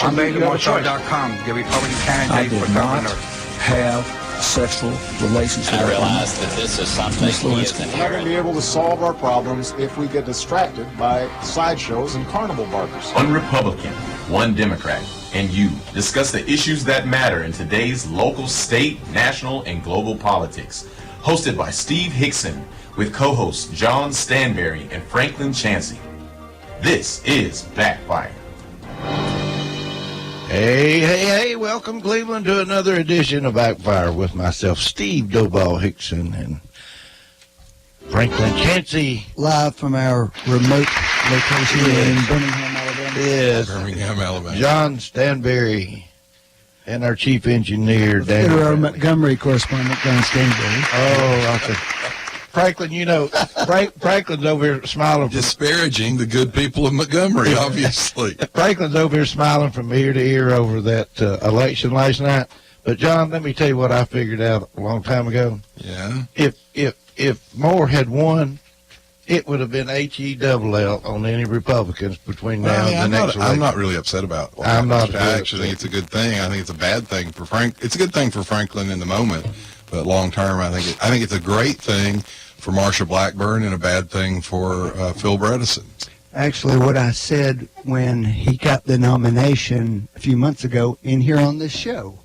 election. On BetaMoreShow.com, the Republican candidate for governor. Have sexual relations with I realize that this is something he is We're not going to be able to solve our problems if we get distracted by sideshows and carnival barkers. One Republican, one Democrat, and you discuss the issues that matter in today's local, state, national, and global politics. Hosted by Steve Hickson with co-hosts John Stanberry and Franklin Chansey. This is Backfire. Hey, welcome Cleveland to another edition of Backfire with myself, Steve Doughball Hickson and Franklin Chansey. Live from our remote location in Birmingham, Alabama. Yes. Birmingham, Alabama. John Stanberry and our chief engineer, Dan. Our Montgomery correspondent, John Stanberry. Oh, okay. Franklin, you know, Franklin's over here smiling. Disparaging the good people of Montgomery, obviously. Franklin's over here smiling from ear to ear over that election last night. But, John, let me tell you what I figured out a long time ago. Yeah. If Moore had won, it would have been HELL on any Republicans between now and the next election. I'm not really upset about it. I'm not. I actually think it's a good thing. I think it's a bad thing for Frank. It's a good thing for Franklin in the moment, but long term, I think it's a great thing for Marsha Blackburn and a bad thing for Phil Bredesen. Actually, what I said when he got the nomination a few months ago in here on this show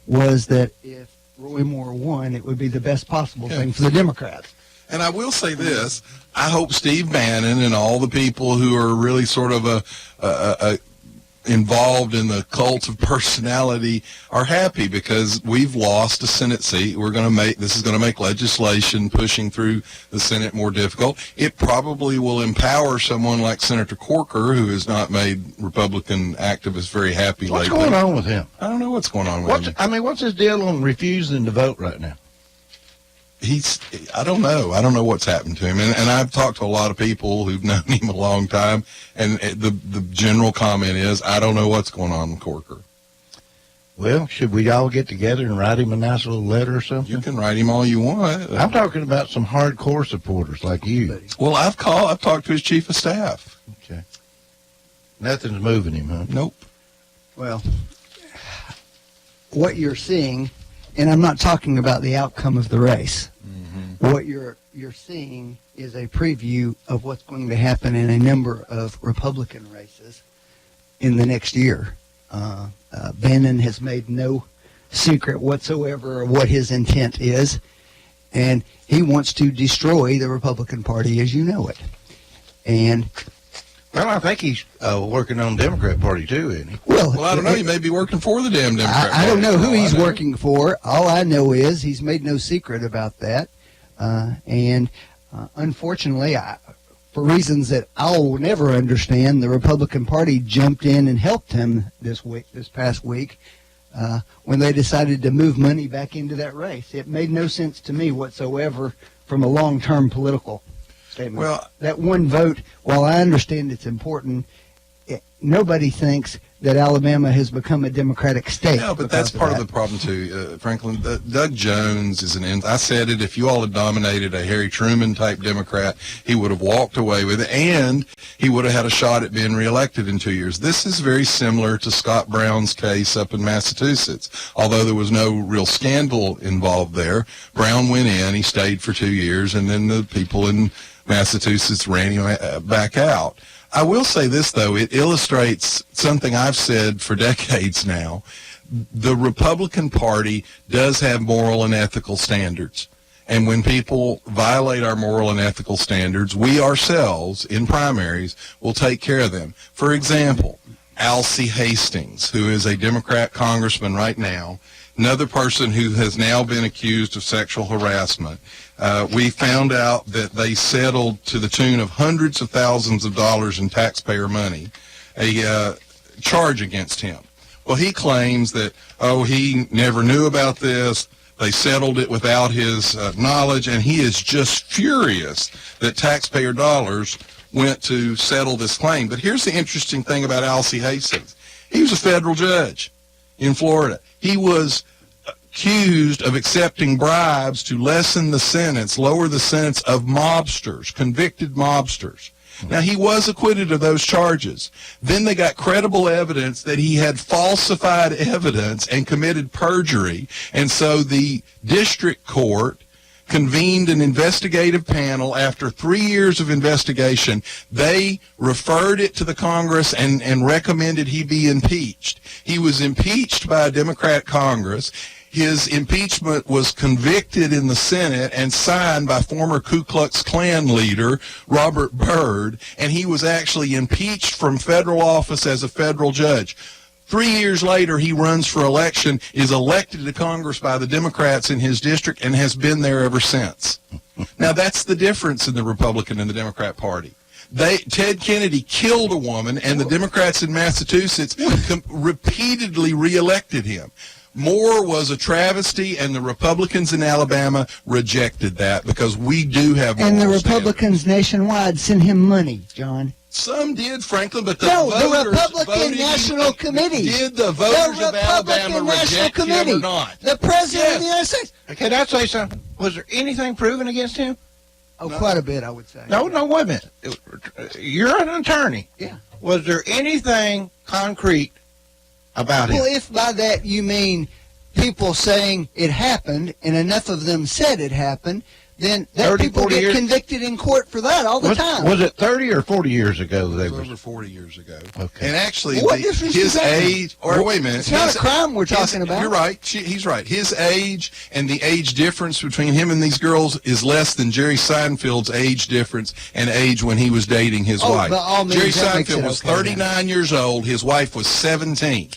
was that if Roy Moore won, it would be the best possible thing for the Democrats. And I will say this, I hope Steve Bannon and all the people who are really sort of involved in the cult of personality are happy because we've lost a Senate seat. This is going to make legislation pushing through the Senate more difficult. It probably will empower someone like Senator Corker, who has not made Republican activists very happy lately. What's going on with him? I don't know what's going on with him. What's his deal on refusing to vote right now? I don't know. I don't know what's happened to him. And I've talked to a lot of people who've known him a long time, and the general comment is, I don't know what's going on with Corker. Well, should we all get together and write him a nice little letter or something? You can write him all you want. I'm talking about some hardcore supporters like you. Well, I've talked to his chief of staff. Okay. Nothing's moving him, huh? Nope. Well, what you're seeing, and I'm not talking about the outcome of the race. Mm-hmm. What you're seeing is a preview of what's going to happen in a number of Republican races in the next year. Bannon has made no secret whatsoever of what his intent is, and he wants to destroy the Republican Party as you know it. And well, I think he's working on the Democrat Party, too, isn't he? Well, I don't know. He may be working for the damn Democrat Party. I don't know who he's working for. All I know is he's made no secret about that. And unfortunately, for reasons that I'll never understand, the Republican Party jumped in and helped him this past week, when they decided to move money back into that race. It made no sense to me whatsoever from a long-term political statement. Well, that one vote, while I understand it's important, nobody thinks that Alabama has become a Democratic state. No, but that's part of the problem, too, Franklin. Doug Jones is I said it, if you all had nominated a Harry Truman-type Democrat, he would have walked away with it, and he would have had a shot at being reelected in 2 years. This is very similar to Scott Brown's case up in Massachusetts. Although there was no real scandal involved there, Brown went in, he stayed for 2 years, and then the people in Massachusetts ran him back out. I will say this, though. It illustrates something I've said for decades now. The Republican Party does have moral and ethical standards. And when people violate our moral and ethical standards, we ourselves, in primaries, will take care of them. For example, Alcee Hastings, who is a Democrat congressman right now, another person who has now been accused of sexual harassment. We found out that they settled to the tune of hundreds of thousands of dollars in taxpayer money, a charge against him. Well, he claims that, he never knew about this. They settled it without his knowledge, and he is just furious that taxpayer dollars went to settle this claim. But here's the interesting thing about Alcee Hastings. He was a federal judge in Florida. He was accused of accepting bribes to lessen the sentence, lower the sentence of mobsters, convicted mobsters. Now, he was acquitted of those charges. Then they got credible evidence that he had falsified evidence and committed perjury. And so the district court convened an investigative panel. After 3 years of investigation, they referred it to the Congress and recommended he be impeached. He was impeached by a Democrat Congress. His impeachment was convicted in the Senate and signed by former Ku Klux Klan leader Robert Byrd, and he was actually impeached from federal office as a federal judge. 3 years later, he runs for election, is elected to Congress by the Democrats in his district, and has been there ever since. Now, that's the difference in the Republican and the Democrat Party. Ted Kennedy killed a woman, and the Democrats in Massachusetts repeatedly reelected him. Moore was a travesty, and the Republicans in Alabama rejected that because we do have moral And the standards. Republicans nationwide sent him money, John. Some did, Franklin, but the Republican National Committee. Did the voters of Alabama reject him or not? The President of the United States. Can I say something? Was there anything proven against him? Oh, quite a bit, I would say. No, wait a minute. You're an attorney. Yeah. Was there anything concrete about him? Well, if by that you mean people saying it happened and enough of them said it happened, then that 30, people 40 get years? convicted in court for that all the time. Was it 30 or 40 years ago they It were? was over 40 years ago. Okay. And actually, What difference his does that make? age, or wait a minute. It's not a crime we're talking about. You're right. He's right. His age and the age difference between him and these girls is less than Jerry Seinfeld's age difference and age when he was dating his wife. by all means, Jerry that makes Seinfeld it was okay, 39 years old. His wife was 17.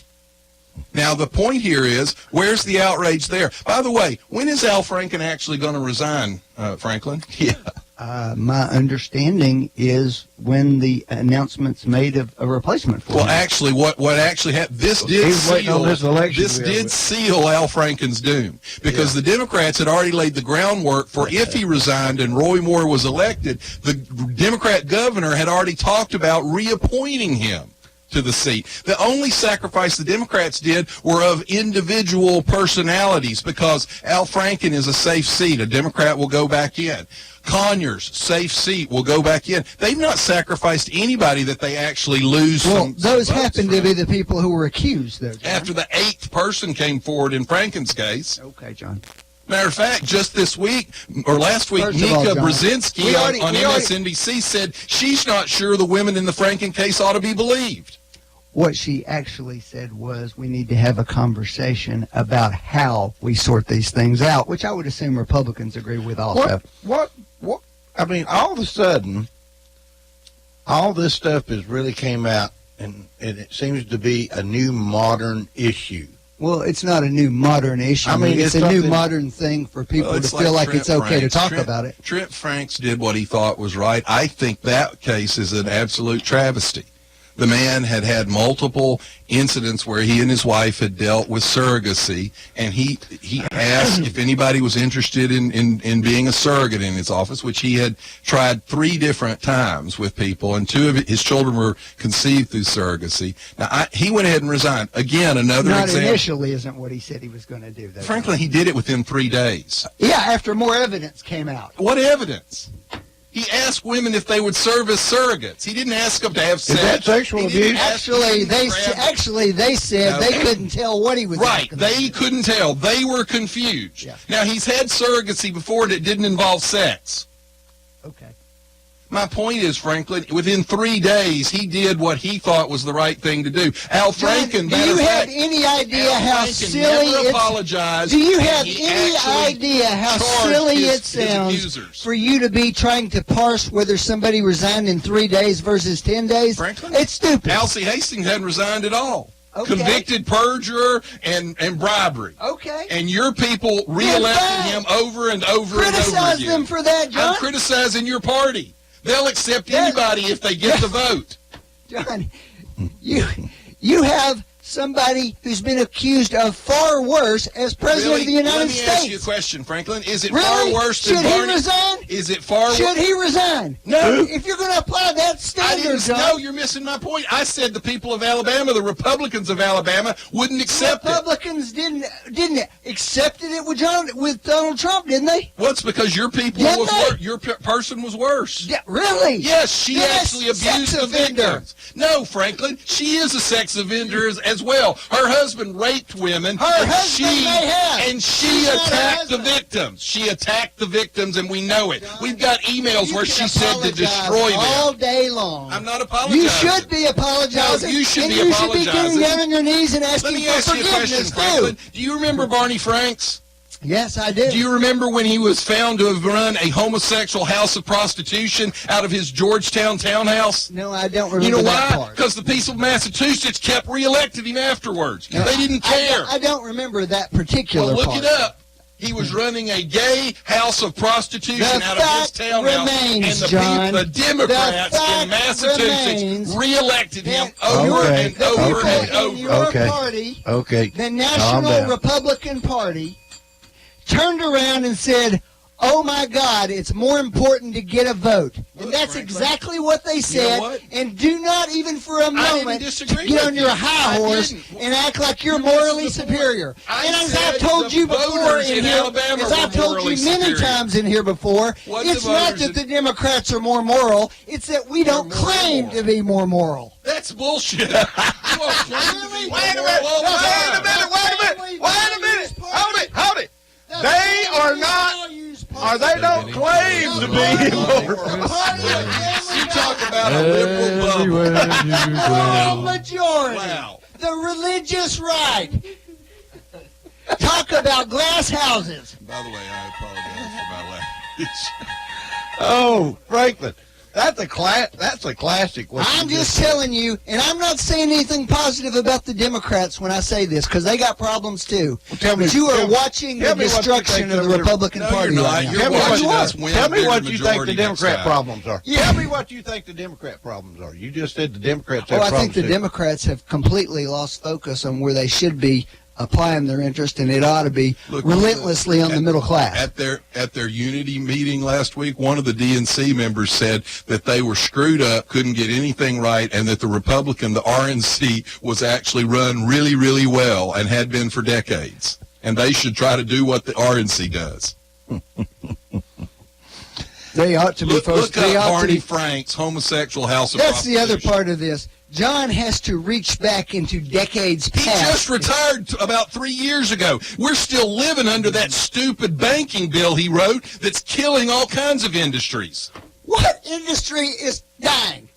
Now, the point here is, where's the outrage there? By the way, when is Al Franken actually going to resign, Franklin? Yeah. My understanding is when the announcement's made of a replacement for Well, him. actually, what actually happened? This did He's waiting on this election to be over with. seal Al Franken's doom because the Democrats had already laid the groundwork for if he resigned and Roy Moore was elected. The Democrat governor had already talked about reappointing him to the seat. The only sacrifice the Democrats did were of individual personalities because Al Franken is a safe seat. A Democrat will go back in. Conyers, safe seat, will go back in. They've not sacrificed anybody that they actually lose. Well, those some votes happen to from. be the people who were accused, though, John. After the 8th person came forward in Franken's case. Okay, John. Matter of fact, just this week, or last week, First of all, Nika John, Brzezinski we already- on we already- MSNBC said she's not sure the women in the Franken case ought to be believed. What she actually said was we need to have a conversation about how we sort these things out, which I would assume Republicans agree with also. What? I mean, all of a sudden, all this stuff has really came out, and it seems to be a new modern issue. Well, it's not a new modern issue. I mean, it's it's a new something- modern thing for people Well, to it's feel like Trent it's okay to Franks. talk Trent- about it. Trent Franks did what he thought was right. I think that case is an absolute travesty. The man had had multiple incidents where he and his wife had dealt with surrogacy, and he asked if anybody was interested in being a surrogate in his office, which he had tried 3 different times with people, and 2 of his children were conceived through surrogacy. Now, he went ahead and resigned. Again, another Not example. initially isn't what he said he was going to do, though. Frankly, he did it within 3 days. Yeah, after more evidence came out. What evidence? He asked women if they would serve as surrogates. He didn't ask them to have sex. Is that sexual He didn't abuse? ask them to They said No. they couldn't tell what he was Right, asking they them to do. couldn't tell. They were confused. Yeah. Now, he's had surrogacy before that didn't involve sex. Okay. My point is, Franklin, within 3 days, he did what he thought was the right thing to do. Al John, Franken, do you have any idea Al how Franken silly never it's... apologized. Do you and have he any actually idea how charged silly his it sounds accusers. for you to be trying to parse whether somebody resigned in 3 days versus 10 days? Franklin? It's stupid. Alcee Hastings hadn't resigned at all. Okay. Convicted perjurer and bribery. Okay. And your people reelected him over and over and over Criticize again. them for that, John. I'm criticizing your party. They'll accept Yeah. anybody if they get the vote. John, you have somebody who's been accused of far worse as president of the United Let me States. ask you a question, Franklin. Is it Really? far worse than Should he Barney? resign? Is it far worse? Should he resign? No. If you're going to apply that I standard, didn't John, know. You're missing my point. I said the people of Alabama, the Republicans of Alabama, wouldn't accept it. Republicans didn't accept it with Donald Trump, didn't they? Well, it's because your people Didn't was they? worse. Your person was worse. Yeah, really? Yes, she Then actually that's abused sex the offender. victims. No, Franklin, she is a sex offender as well. Her husband raped women. Her and husband she, may have. And she She's not her attacked the husband. victims. She attacked the victims, and we know it. We've got emails You where can she said to apologize destroy them. all day long. I'm not apologizing. You should be apologizing. No, you should and be you should be apologizing. getting down on your knees and Let asking me for ask you a question, forgiveness, Franklin. too. Do you remember Barney Franks? Yes, I do. Do you remember when he was found to have run a homosexual house of prostitution out of his Georgetown townhouse? No, I don't remember You know that why? part. Because the people of Massachusetts kept reelecting him afterwards. They didn't care. I don't remember that particular Well, look part. it up. He was running a gay house of prostitution The out of his fact townhouse, remains, and the John, people, the Democrats the fact in Massachusetts remains reelected him that over Okay, and over okay, and over. in your Okay. party, Okay. the Calm National down. Republican Party, turned around and said, "Oh my God, it's more important to get a vote." And Look, that's Franklin, exactly what they said. what? And do not even for a moment disagree get with on you. your high I horse didn't. and act like you're You're missing morally the point. superior. I And as said I've told the you before voters in in here, Alabama as were I've told morally you many superior. times in here before, What it's the not voters that in- the Democrats are more moral. It's that we don't more claim moral. to be more moral. That's bullshit. You won't claim to be Really? more Wait a minute, moral all the wait time. a minute, wait a minute, wait a minute. Hold it. They are not, or they don't claim to be more. You talk about a liberal bubble. Moral majority. Wow. The religious right. Talk about glass houses. By the way, I apologize for my language. Oh, Franklin, that's a classic. what I'm you just said. telling you, and I'm not saying anything positive about the Democrats when I say this, because they got problems too. tell me- But you are tell me- watching the tell me what you destruction think of of the the- Republican No, Party you're not. right now. You're Tell me watching what, us win tell a me bigger what you think majority the next Democrat time. problems are. Yeah. Tell me what you think the Democrat problems are. You just said the Democrats have Oh, I problems think the too. Democrats have completely lost focus on where they should be applying their interest, and it ought to be Look, relentlessly on the middle class. At their unity meeting last week, one of the DNC members said that they were screwed up, couldn't get anything right, and that the Republican, the RNC, was actually run really, really well and had been for decades. And they should try to do what the RNC does. They ought to be Look focused. up They ought to Barney be. Frank's homosexual house of That's the other prostitution. part of this. John has to reach back into decades He past. just retired about 3 years ago. We're still living under that stupid banking bill he wrote that's killing all kinds of industries. What industry is dying?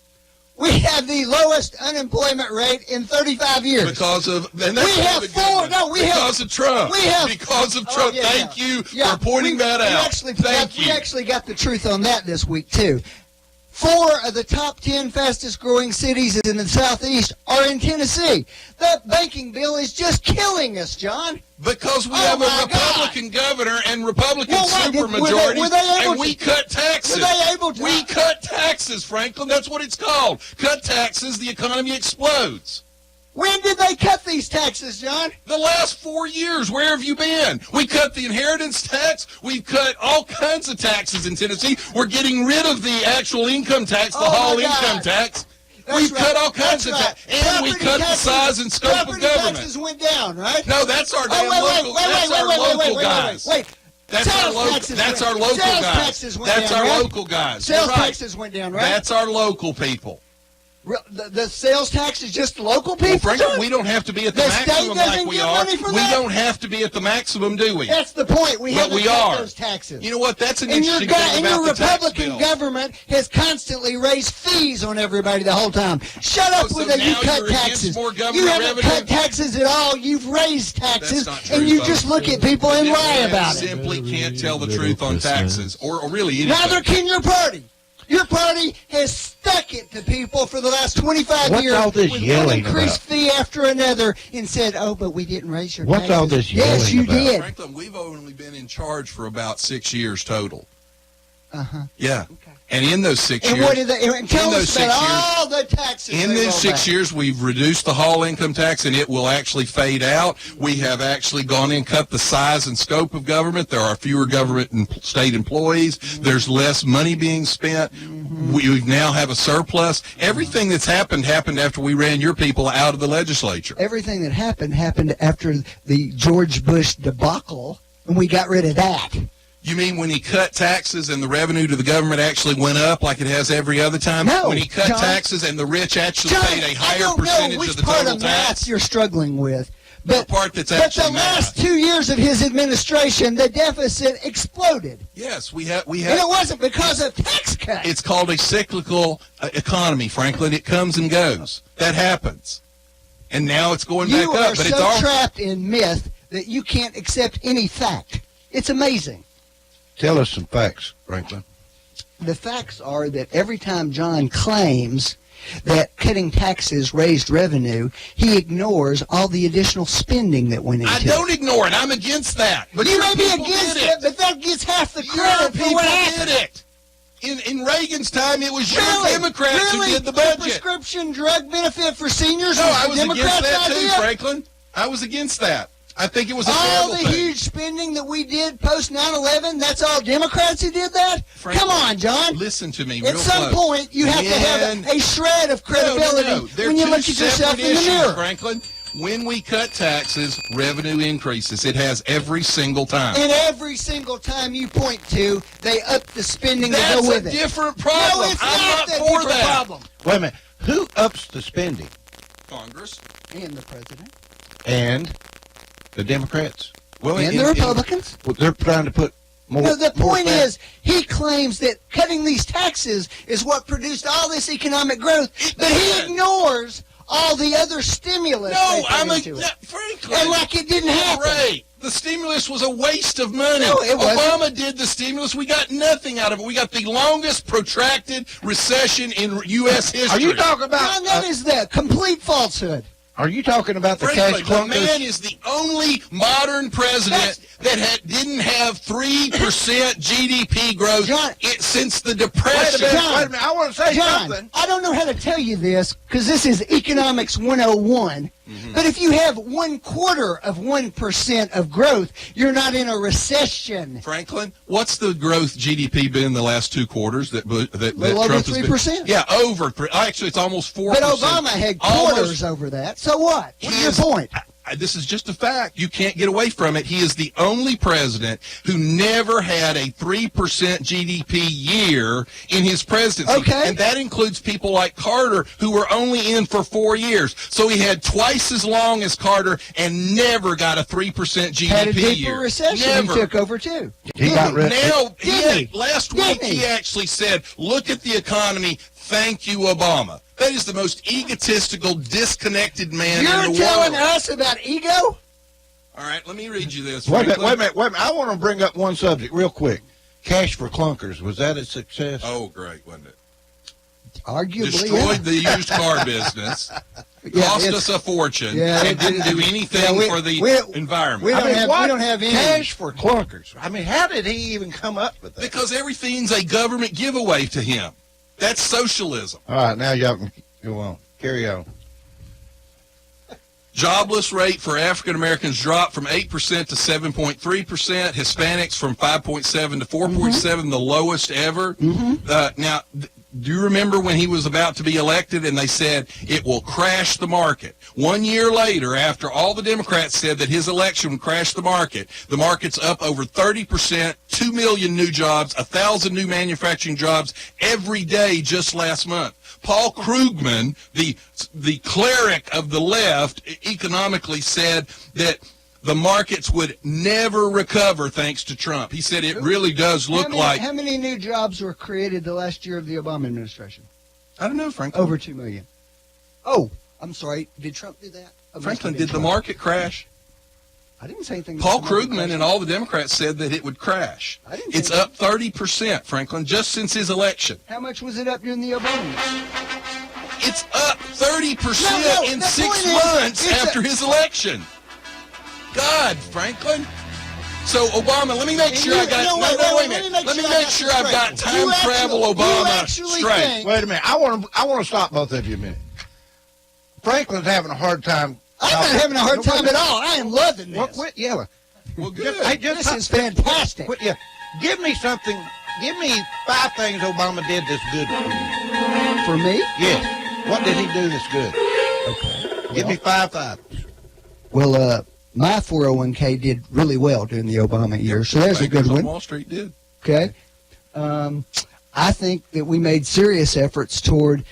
We have the lowest unemployment rate in 35 years. Because of, and that's We have the good four- one. no, we have- because of Trump. we have- because of Oh, Trump. yeah, Thank yeah. you Yeah, for pointing that out. We actually got the truth on that this week, too. 4 of the top 10 fastest growing cities in the Southeast are in Tennessee. That banking bill is just killing us, John. Because we Oh, have a my Republican governor and Republican Well, why did- supermajority, were they able and we to- cut taxes. were they able to- We cut taxes, Franklin. That's what it's called. Cut taxes, the economy explodes. When did they cut these taxes, John? The last 4 years, where have you been? We cut the inheritance tax. We've cut all kinds of taxes in Tennessee. We're getting rid of the actual income tax, the Oh, my hall God. income tax. That's We've right. cut all kinds That's of right. tax. And we Property cut the taxes- size and scope of property government. taxes went down, right? No, that's our damn local. That's our local guys. Wait. That's our Sales local. taxes That's went- our local sales guys. taxes went That's down, our right? local guys. Sales You're right. taxes went down, right? That's our local people. The sales tax is just local people, Well, Franklin, John? we don't have to be at the The state maximum like doesn't we get are. money for We that? don't have to be at the maximum, do we? That's the point. We But haven't we cut are. those taxes. You know what? That's an and your interesting guy, thing and about your the tax Republican bill. government has constantly raised fees on everybody the whole time. Shut up So with that. You now cut you're against taxes. more government You haven't revenue? cut taxes at all. You've raised taxes, That's not true, and you folks. just look at people and lie about it. Simply can't tell the truth on taxes, or really anything. Neither can your party. Your party has stuck it to people for the last 25 What's years all this with yelling one increased about? fee after another and said, oh, but we didn't raise your What's taxes. all this Yes, yelling you about? did. Franklin, we've only been in charge for about 6 years total. Yeah. And in those 6 And years, what did they? And tell in us those about 6 years- all the taxes. in they these rolled 6 back. years, we've reduced the hall income tax, and it will actually fade out. We have actually gone in and cut the size and scope of government. There are fewer government and state employees. There's less money being spent. We now have a surplus. Everything that's happened after we ran your people out of the legislature. Everything that happened after the George Bush debacle, and we got rid of that. You mean when he cut taxes and the revenue to the government actually went up like it has every other time? No, When he cut John. taxes and the rich actually John, paid a I higher don't know percentage which of the part total of math tax? you're struggling with. The part that's But actually the last math. 2 years of his administration, the deficit exploded. Yes, we have. And it wasn't because of tax cuts. It's called a cyclical economy, Franklin. It comes and goes. That happens. And now it's going back You are up. But so it's all trapped in myth that you can't accept any fact. It's amazing. Tell us some facts, Franklin. The facts are that every time John claims that cutting taxes raised revenue, he ignores all the additional spending that went into I it. don't ignore it. I'm against that. But You your may be people against did it, but that gets half the Your credit for people what did happened. it. In Reagan's time, it was your Really? Democrats Really? who did the budget. Prescription drug benefit for seniors No, was I the was Democrats' against that idea? too, Franklin. I was against that. I think it was a All terrible the thing. huge spending that we did post 9/11, that's all Democrats who did that? Franklin, Come on, John. Listen to me At real some close. point, you have to have a shred of credibility No. They're when you two look at yourself separate in the issues, mirror. Franklin. When we cut taxes, revenue increases. It has every single time. And every single time you point to, they up the spending to That's go with a it. different problem. No, it's I'm not that for different that. problem. Wait a minute. Who ups the spending? Congress. And the president. And the Democrats. Well, And the Republicans. Well, they're trying to put more. No, the more point fat- is, he claims that cutting these taxes is what produced all this economic growth, but he ignores all the other stimulus. No, they put I'm into it. Franklin. And like it didn't happen. Right. The stimulus was a waste of money. No, it wasn't. Obama did the stimulus. We got nothing out of it. We got the longest protracted recession in U.S. history. Are you talking about? John, that is the complete falsehood. Are you talking about the Frankly, cash the clunkers? man is the only modern president that didn't have 3% GDP growth John- since the Wait a Depression. minute. John, Wait a minute. I want to say John, something. I don't know how to tell you this because this is Economics 101. But if you have 1/4 of 1% of growth, you're not in a recession. Franklin, what's the growth GDP been the last 2 quarters that Little over Trump has been? 3%. Yeah, over. Actually, it's almost 4%. But Obama had quarters over that. So what? What's your point? This is just a fact. You can't get away from it. He is the only president who never had a 3% GDP year in his presidency. Okay. And that includes people like Carter, who were only in for 4 years. So he had twice as long as Carter and never got a 3% GDP Had a deeper year. recession. Never. He took over too. He got rid. Now, Didn't he? last Didn't week he? he actually said, look at the economy. Thank you, Obama. That is the most egotistical, disconnected man in You're the telling world. us about ego? All right, let me read you this. Wait a minute. Franklin. Wait a minute. I want to bring up one subject real quick. Cash for clunkers. Was that a success? Oh, great, wasn't it? Arguably, Destroyed the used car business, cost us a fortune, and didn't do anything for the environment. We don't have any. Cash for clunkers. I mean, how did he even come up with that? Because everything's a government giveaway to him. That's socialism. All right, now y'all can go on. Carry on. Jobless rate for African Americans dropped from 8% to 7.3%. Hispanics from 5.7 to 4.7, the lowest ever. Now, do you remember when he was about to be elected and they said it will crash the market? 1 year later, after all the Democrats said that his election would crash the market's up over 30%, 2 million new jobs, 1,000 new manufacturing jobs every day just last month. Paul Krugman, the cleric of the left, economically said that the markets would never recover thanks to Trump. He said it really does look like... How many new jobs were created the last year of the Obama administration? I don't know, Franklin. Over 2 million. Oh, I'm sorry. Did Trump do that? Franklin, did the market crash? I didn't say anything. Paul about the market Krugman crashing. and all the Democrats said that it would crash. I didn't It's say up 30%, Franklin, just since his election. How much was it up during the Obama? It's up 30% No, in the 6 point is, months it's after his election. God, Franklin. So Obama, let me make sure I got. Wait a minute. Let me make sure I've got time travel Obama straight. Wait a minute. I want to stop both of you a minute. Franklin's having a hard time. I'm not having a hard time at all. I am loving this. Quit yelling. Well, good. This is fantastic. Quit yelling. Give me something. Give me 5 things Obama did that's good for you. For me? Yes. What did he do that's good? Okay. Give me 5. Well, my 401k did really well during the Obama years, so there's a good one. Wall Street did. Okay. I think that we made serious efforts toward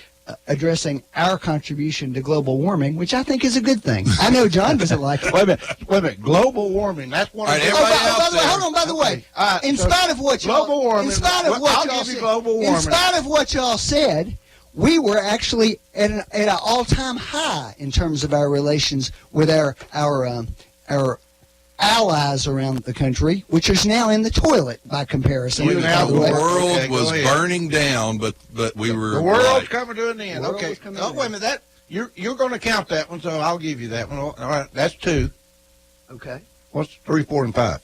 addressing our contribution to global warming, which I think is a good thing. I know John doesn't like it. Wait a minute. Global warming. That's one of the... Hold on, by the way, in spite of what y'all... Global warming. In spite of what y'all said, we were actually at an all-time high in terms of our relations with our allies around the country, which is now in the toilet by comparison. The world was burning down, but we were. The world's coming to an end. Okay. Oh, wait a minute. That you're going to count that one, so I'll give you that one. All right. That's 2. Okay. What's 3, 4, and 5?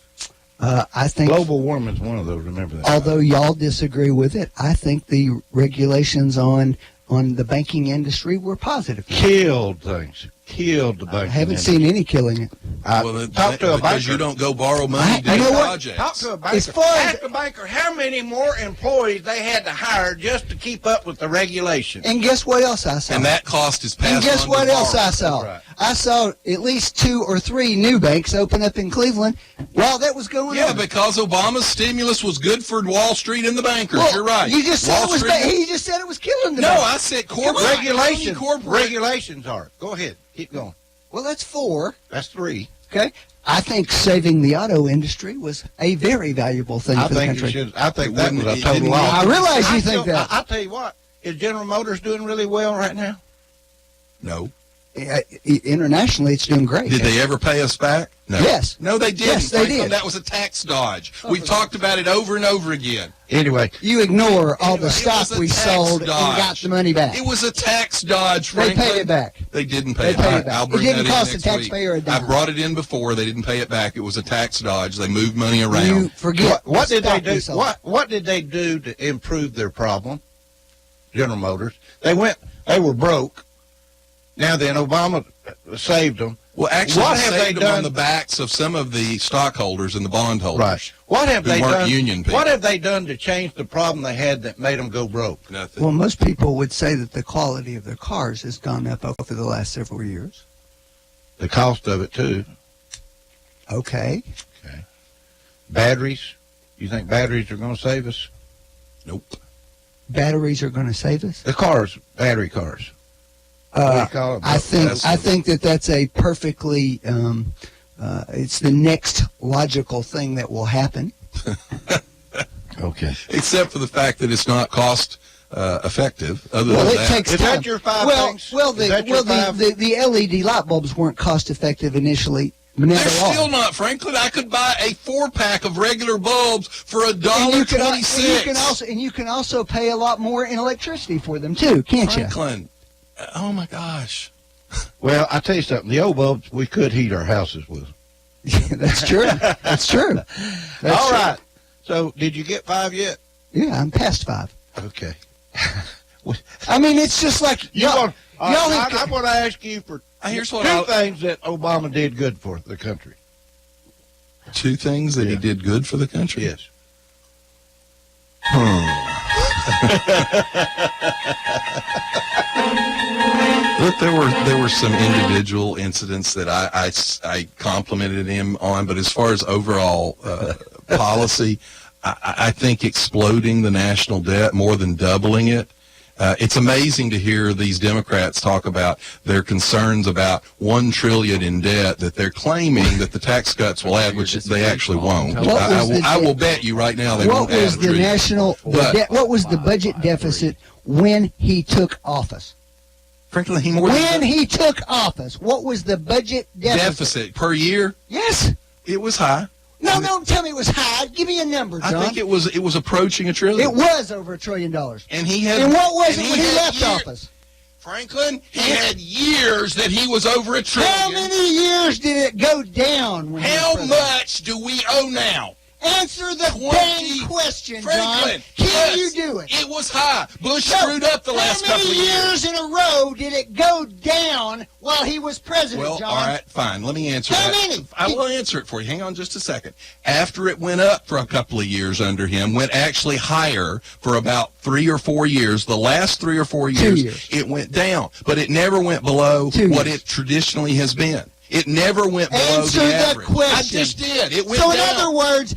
I think global warming is one of those. Remember that. Although y'all disagree with it, I think the regulations on the banking industry were positive. Killed things. Killed the banking. I haven't seen any killing it. Talk to a banker. Because you don't go borrow money to do projects. Talk to a banker. Ask the banker how many more employees they had to hire just to keep up with the regulation. And guess what else I saw? And that cost is passed on. And guess what else I saw? Right. I saw at least 2 or 3 new banks open up in Cleveland while that was going on. Yeah, because Obama's stimulus was good for Wall Street and the bankers. Well, you're right. You just said he just said it was killing them. No, I said corporate regulations. Corporate Regulations are. Go ahead. Keep going. Well, that's 4. That's 3. Okay. I think saving the auto industry was a very valuable thing for the country. I think that was a total loss. I realize you think that. I'll tell you what. Is General Motors doing really well right now? No. Internationally, it's doing great. Did they ever pay us back? No. Yes. No, they didn't. Yes, they did. That was a tax dodge. We've talked about it over and over again. Anyway. You ignore all the stock we sold and got the money back. It was a tax dodge, Franklin. They paid it back. They didn't pay it back. I'll bring it didn't that cost in the next taxpayer week. a dime. I brought it in before. They didn't pay it back. It was a tax dodge. They moved money around. You forget. What did they do? What did they do to improve their problem? General Motors. They were broke. Now then, Obama saved them. Well, actually, what have have they done on the backs of some of the stockholders and the bondholders? Right. What have they weren't done? Union people. What have they done to change the problem they had that made them go broke? Nothing. Well, most people would say that the quality of their cars has gone up over the last several years. The cost of it too. Okay. Batteries. You think batteries are going to save us? Nope. Batteries are going to save us? The cars, battery cars. I think that's a perfectly. It's the next logical thing that will happen. Okay. Except for the fact that it's not cost effective. Other than that, takes time. Is that your 5 things? The LED light bulbs weren't cost effective initially. They're still not, Franklin. I could buy a 4-pack of regular bulbs for $1.26. And you can also pay a lot more in electricity for them too, can't you? Franklin, oh my gosh. Well, I tell you something. The old bulbs we could heat our houses with. That's true. That's true. All right. So, did you get 5 yet? Yeah, I'm past 5. Okay. I mean, it's just like I'm going to ask you for here's 2 what things that Obama did good for the country. 2 things that he did good for the country? Yes. Look, there were some individual incidents that I complimented him on, but as far as overall policy, I think exploding the national debt, more than doubling it. It's amazing to hear these Democrats talk about their concerns about $1 trillion in debt that they're claiming that the tax cuts will add, which they actually won't. I will bet you right now they won't add $1 trillion. What was the budget deficit when he took office? Frankly, he took office, what was the budget deficit per year? Yes. It was high. No, don't tell me it was high. Give me a number, John. I think it was approaching $1 trillion. It was over $1 trillion. And he had. And what was it when he left office? Franklin, he had years that he was over $1 trillion. How many years did it go down? How much much do we owe now? Answer the dang question, Franklin, John. Can yes, you do it? It was high. Bush screwed up the last couple of years. How many years in a row did it go down while he was president, Well, John? all right, fine. Let me answer How that. many? I will answer it for you. Hang on just a second. After it went up for a couple of years under him, went actually higher for about 3 or 4 years. The last 3 or 4 years, it went down. But it never went below what it traditionally has been. It never went below Answer the average. question. I just did. It went so down. in other words,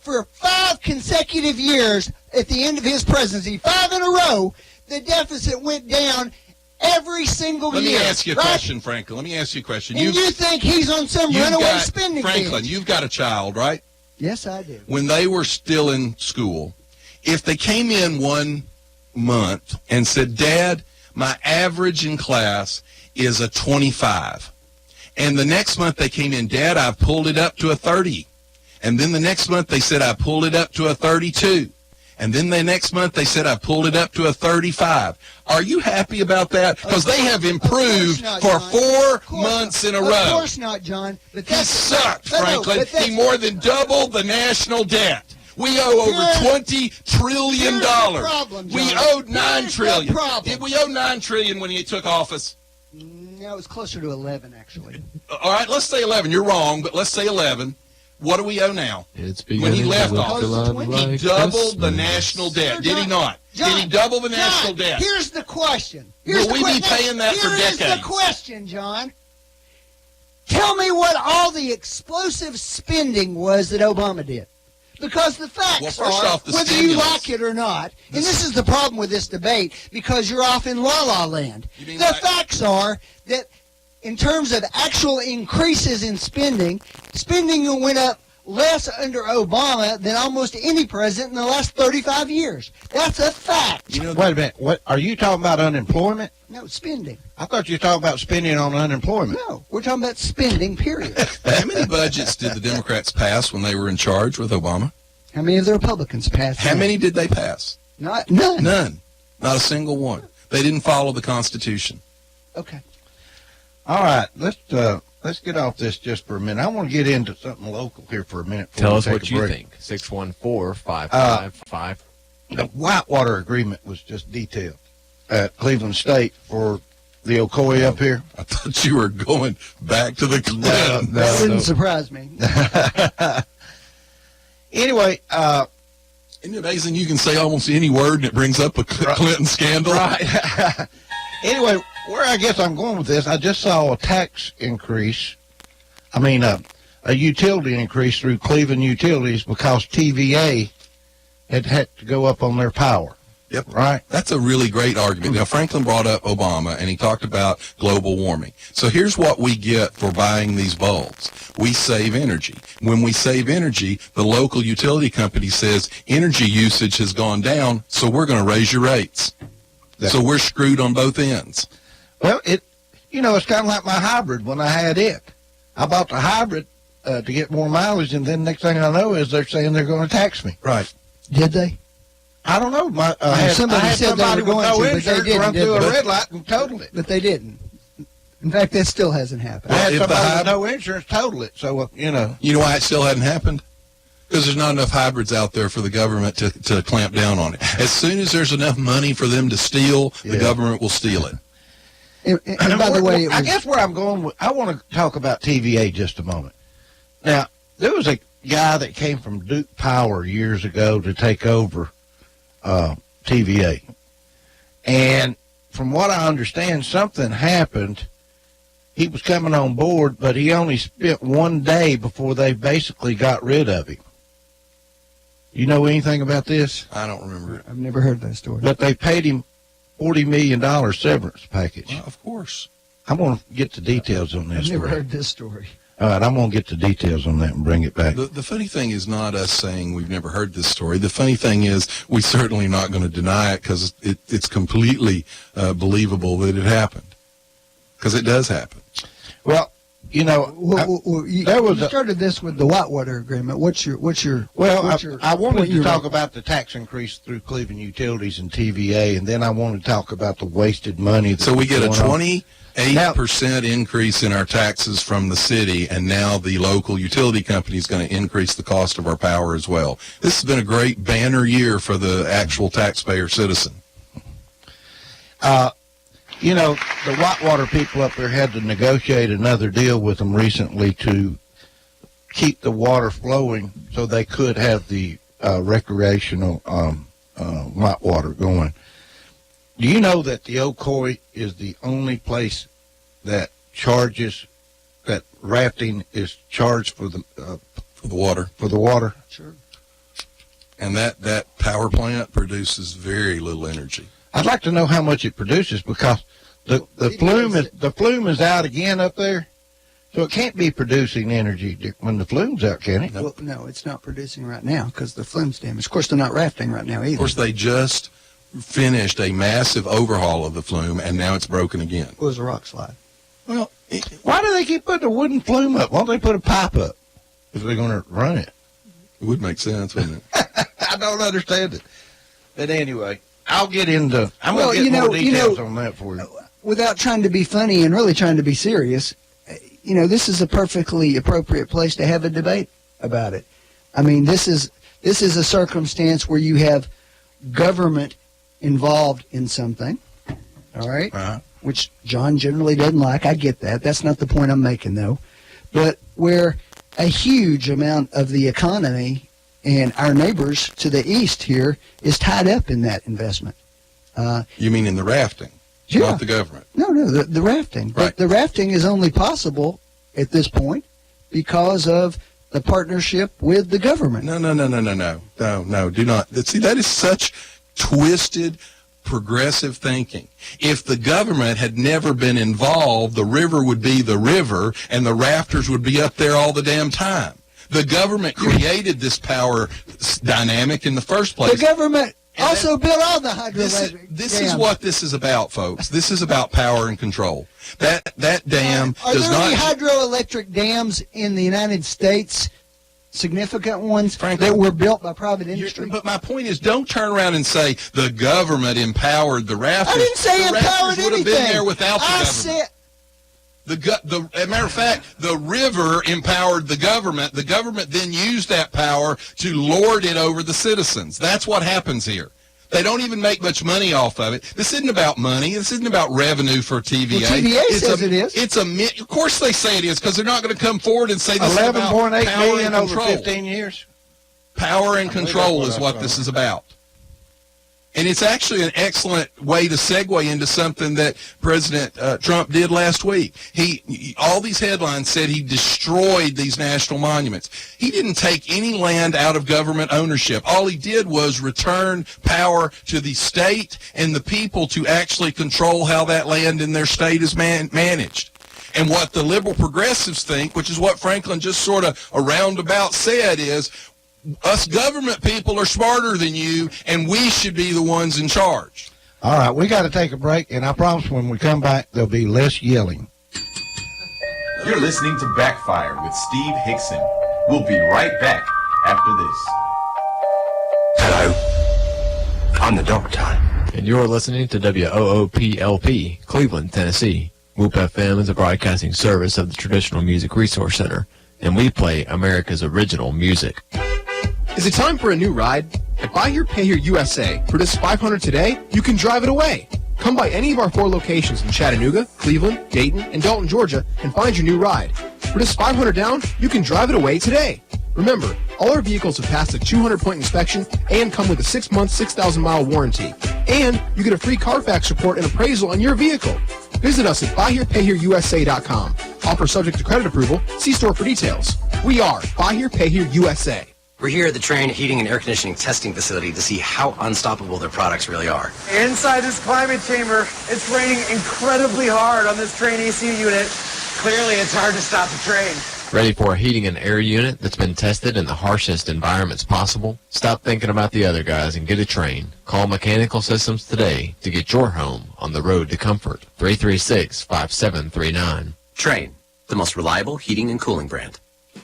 for 5 consecutive years at the end of his presidency, 5 in a row, the deficit went down every single Let year. me ask you a question, Franklin. Let me ask you a question. And you think he's on some runaway spending Franklin, binge? you've got a child, right? Yes, I do. When they were still in school, if they came in 1 month and said, Dad, my average in class is a 25. And the next month they came in, Dad, I've pulled it up to a 30. And then the next month they said, I pulled it up to a 32. And then the next month they said, I pulled it up to a 35. Are you happy about that? Because they have improved for 4 months in a row. Of course not, John. But He that's sucked, no, Franklin. but that's- He more than doubled the national debt. We owe over $20 trillion. Here's the problem, We John. owed $9 Here's trillion. the problem. Did we owe $9 trillion when he took office? No, it was closer to 11, actually. All right, let's say 11. You're wrong, but let's say 11. What do we owe now? It's When he left office, he doubled the national debt. Did he not? John, Did he double the John, national debt? Here's the question. Will we be paying that for Here is decades? the question, John. Tell me what all the explosive spending was that Obama did. Because the facts Well, first are, off, the whether you stimulus. like it or not, and this is the problem with this debate, because you're off in la-la land. You mean The like- facts are that in terms of actual increases in spending went up less under Obama than almost any president in the last 35 years. That's a fact. You know, Wait a minute. What are you talking about? Unemployment? No, spending. I thought you were talking about spending on unemployment. No, we're talking about spending, period. how many budgets did the Democrats pass when they were in charge with Obama? How many of the Republicans passed? How that? many did they pass? Not none. None. Not a single one. They didn't follow the Constitution. Okay. All right, let's get off this just for a minute. I want to get into something local here for a minute. before Tell we us take what a you break. think. 614-555. The Whitewater Agreement was just detailed at Cleveland State for the Ocoee up here. I thought you were going back to the Clinton. That wouldn't surprise me. Anyway, Isn't it amazing you can say almost any word and it brings up a Clinton scandal? right. Anyway, where I guess I'm going with this, I just saw a tax increase. I mean, a utility increase through Cleveland Utilities because TVA had to go up on their power. Yep. Right. That's a really great argument. Now, Franklin brought up Obama, and he talked about global warming. So here's what we get for buying these bulbs. We save energy. When we save energy, the local utility company says energy usage has gone down, so we're going to raise your rates. So we're screwed on both ends. Well, it's kind of like my hybrid when I had it. I bought the hybrid to get more mileage, and then next thing I know is they're saying they're going to tax me. Right. Did they? I don't know. I had somebody said they somebody were with going no to, but they insurance didn't, run did through a they? red light and totaled it. But they didn't. In fact, that still hasn't happened. I had if the somebody with hybrid- no insurance total it. So, You know why it still hadn't happened? Because there's not enough hybrids out there for the government to clamp down on it. As soon as there's enough money for them to steal, the government will steal it. And by the way, it I was, guess where I'm going with, I want to talk about TVA just a moment. Now, there was a guy that came from Duke Power years ago to take over TVA. And from what I understand, something happened. He was coming on board, but he only spent 1 day before they basically got rid of him. You know anything about this? I don't remember it. I've never heard that story. But they paid him $40 million severance package. Well, of course. I'm going to get the details on this. I've never for you. heard this story. All right, I'm going to get the details on that and bring it back. The funny thing is not us saying we've never heard this story. The funny thing is we're certainly not going to deny it because it's completely believable that it happened. Because it does happen. Well, you know, you started this with the Whitewater agreement. What's your I wanted to talk about. about the tax increase through Cleveland Utilities and TVA, and then I want to talk about the wasted money. So we get a going on. 28% increase in our taxes from the city, and now the local utility company is going to increase the cost of our power as well. This has been a great banner year for the actual taxpayer citizen. You know, the Whitewater people up there had to negotiate another deal with them recently to keep the water flowing so they could have the recreational Whitewater going. Do you know that the Ocoee is the only place that rafting is charged for the water? For the water? Sure. And that power plant produces very little energy. I'd like to know how much it produces, because the flume is out again up there, so it can't be producing energy when the flume's out, can it? Well, no, it's not producing right now because the flume's damaged. Of course, they're not rafting right now either. Of course, they just finished a massive overhaul of the flume, and now it's broken again. It was a rock slide. Well, why do they keep putting a wooden flume up? Why don't they put a pipe up if they're going to run it? It would make sense, wouldn't it? I don't understand it. But anyway, I'm going to get more details on that for you. Without trying to be funny and really trying to be serious, this is a perfectly appropriate place to have a debate about it. I mean, this is a circumstance where you have government involved in something, all right, which John generally doesn't like. I get that. That's not the point I'm making, though. But where a huge amount of the economy and our neighbors to the east here is tied up in that investment. You mean in the rafting? Yeah. Not the government. No, the rafting. Right. But the rafting is only possible at this point because of the partnership with the government. No, do not. See, that is such twisted, progressive thinking. If the government had never been involved, the river would be the river, and the rafters would be up there all the damn time. The government created this power dynamic in the first place. The government also built all the hydroelectric This is what this is about, folks. This is about power and control. That dam Are does there not... any hydroelectric dams in the United States, significant ones, Frankly, that were built by private industry? But my point is, don't turn around and say the government empowered the rafters. I didn't say the empowered rafters would have anything. been there without the I government. said... As a matter of fact, the river empowered the government. The government then used that power to lord it over the citizens. That's what happens here. They don't even make much money off of it. This isn't about money. This isn't about revenue for TVA. Well, TVA says it is. Of course they say it is, because they're not going to come forward and say this is about power $11.8 million and over control. 15 years. Power and control is what this is about. And it's actually an excellent way to segue into something that President Trump did last week. All these headlines said he destroyed these national monuments. He didn't take any land out of government ownership. All he did was return power to the state and the people to actually control how that land in their state is managed. And what the liberal progressives think, which is what Franklin just sort of a roundabout said, is us government people are smarter than you, and we should be the ones in charge. All right, we got to take a break, and I promise when we come back, there'll be less yelling. You're listening to Backfire with Steve Hickson. We'll be right back after this. Hello, I'm the doctor. And you're listening to WOOPLP, Cleveland, Tennessee. WOOP FM is a broadcasting service of the Traditional Music Resource Center, and we play America's original music. Is it time for a new ride? At Buy Here, Pay Here USA, for just $500 today, you can drive it away. Come by any of our 4 locations in Chattanooga, Cleveland, Dayton, and Dalton, Georgia, and find your new ride. For just $500 down, you can drive it away today. Remember, all our vehicles have passed a 200-point inspection and come with a 6-month, 6,000-mile warranty. And you get a free Carfax report and appraisal on your vehicle. Visit us at BuyHerePayHereUSA.com. Offer subject to credit approval. See store for details. We are Buy Here, Pay Here USA. We're here at the Trane Heating and Air Conditioning Testing Facility to see how unstoppable their products really are. Inside this climate chamber, it's raining incredibly hard on this Trane AC unit. Clearly, it's hard to stop the train. Ready for a heating and air unit that's been tested in the harshest environments possible? Stop thinking about the other guys and get a Trane. Call Mechanical Systems today to get your home on the road to comfort. 336-5739. Trane. the most reliable heating and cooling brand.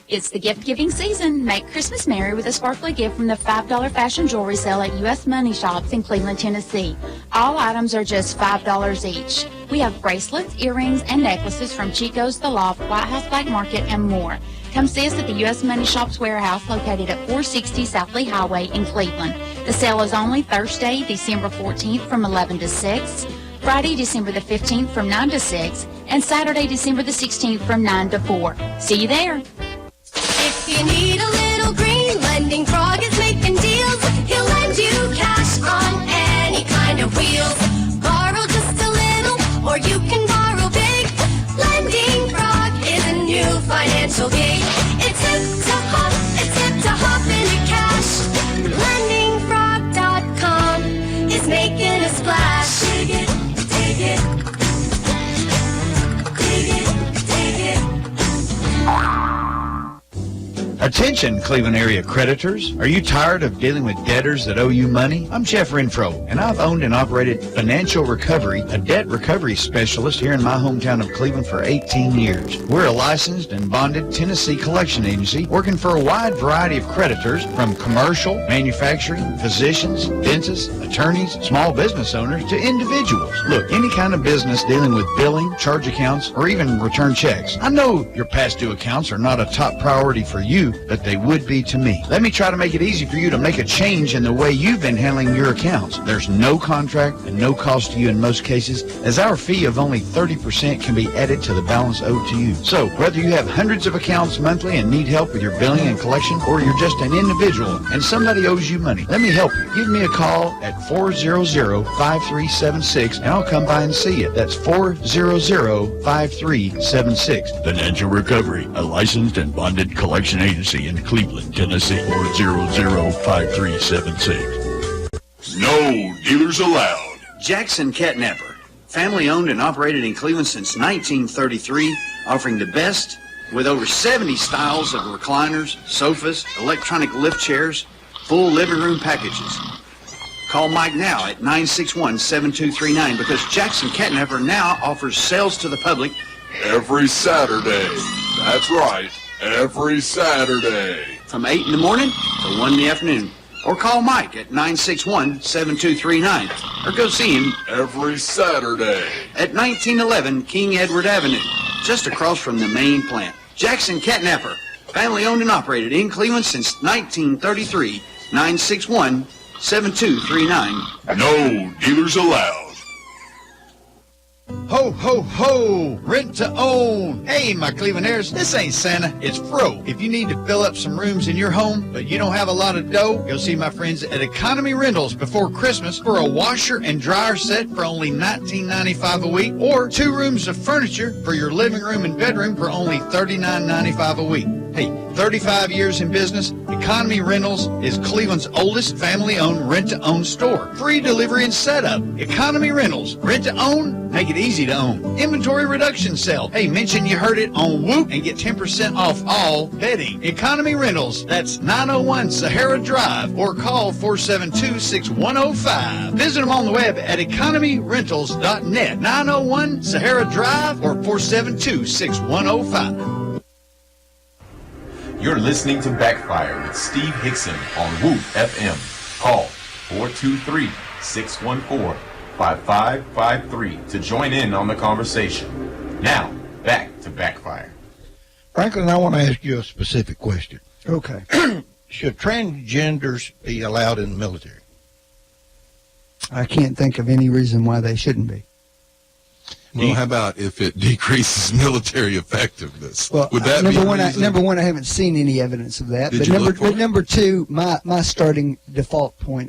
It's the gift-giving season. Make Christmas merry with a sparkly gift from the $5 fashion jewelry sale at U.S. Money Shops in Cleveland, Tennessee. All items are just $5 each. We have bracelets, earrings, and necklaces from Chico's, The Loft, White House Black Market, and more. Come see us at the U.S. Money Shops warehouse located at 460 South Lee Highway in Cleveland. The sale is only Thursday, December 14th from 11 to 6, Friday, December the 15th from 9 to 6, and Saturday, December the 16th from 9 to 4. See you there. If you need a little green, Lending Frog is making deals. He'll lend you cash on any kind of wheels. Borrow just a little, or you can borrow big. Lending Frog is a new financial gig. It's hip to hop into cash. LendingFrog.com is making a splash. Dig it, dig it. Dig it, dig it. Attention, Cleveland area creditors. Are you tired of dealing with debtors that owe you money? I'm Jeff Renfro, and I've owned and operated Financial Recovery, a debt recovery specialist here in my hometown of Cleveland for 18 years. We're a licensed and bonded Tennessee collection agency working for a wide variety of creditors, from commercial, manufacturing, physicians, dentists, attorneys, small business owners, to individuals. Look, any kind of business dealing with billing, charge accounts, or even return checks. I know your past due accounts are not a top priority for you, but they would be to me. Let me try to make it easy for you to make a change in the way you've been handling your accounts. There's no contract and no cost to you in most cases, as our fee of only 30% can be added to the balance owed to you. So, whether you have hundreds of accounts monthly and need help with your billing and collection, or you're just an individual and somebody owes you money, let me help you. Give me a call at 400-5376 and I'll come by and see you. That's 400-5376. Financial Recovery, a licensed and bonded collection agency in Cleveland, Tennessee. 400-5376. No dealers allowed. Jackson Catnapper, family owned and operated in Cleveland since 1933, offering the best with over 70 styles of recliners, sofas, electronic lift chairs, full living room packages. Call Mike now at 961-7239 because Jackson Catnapper now offers sales to the public Every Saturday. That's right. Every Saturday. From 8 in the morning to 1 in the afternoon. Or call Mike at 961-7239. Or go see him every Saturday at 1911 King Edward Avenue, just across from the main plant. Jackson Catnapper, family owned and operated in Cleveland since 1933. 961-7239. No dealers allowed. Ho, ho, ho! Rent to own! Hey, my Clevelanders, this ain't Santa, it's Fro. If you need to fill up some rooms in your home, but you don't have a lot of dough, go see my friends at Economy Rentals before Christmas for a washer and dryer set for only $19.95 a week, or 2 rooms of furniture for your living room and bedroom for only $39.95 a week. Hey, 35 years in business, Economy Rentals is Cleveland's oldest family-owned rent-to-own store. Free delivery and setup. Economy Rentals. Rent-to-own? Make it easy to own. Inventory reduction sale. Hey, mention you heard it on Whoop and get 10% off all bedding. Economy Rentals. That's 901 Sahara Drive or call 472-6105. Visit them on the web at economyrentals.net. 901 Sahara Drive or 472-6105. You're listening to Backfire with Steve Hickson on Whoop FM. Call 423-614-5553 to join in on the conversation. Now, back to Backfire. Franklin, I want to ask you a specific question. Okay. Should transgenders be allowed in the military? I can't think of any reason why they shouldn't be. Well, how about if it decreases military effectiveness? Well, would that number be one, number one, I haven't seen any evidence of that. Did but you number, look for it? number two, my starting default point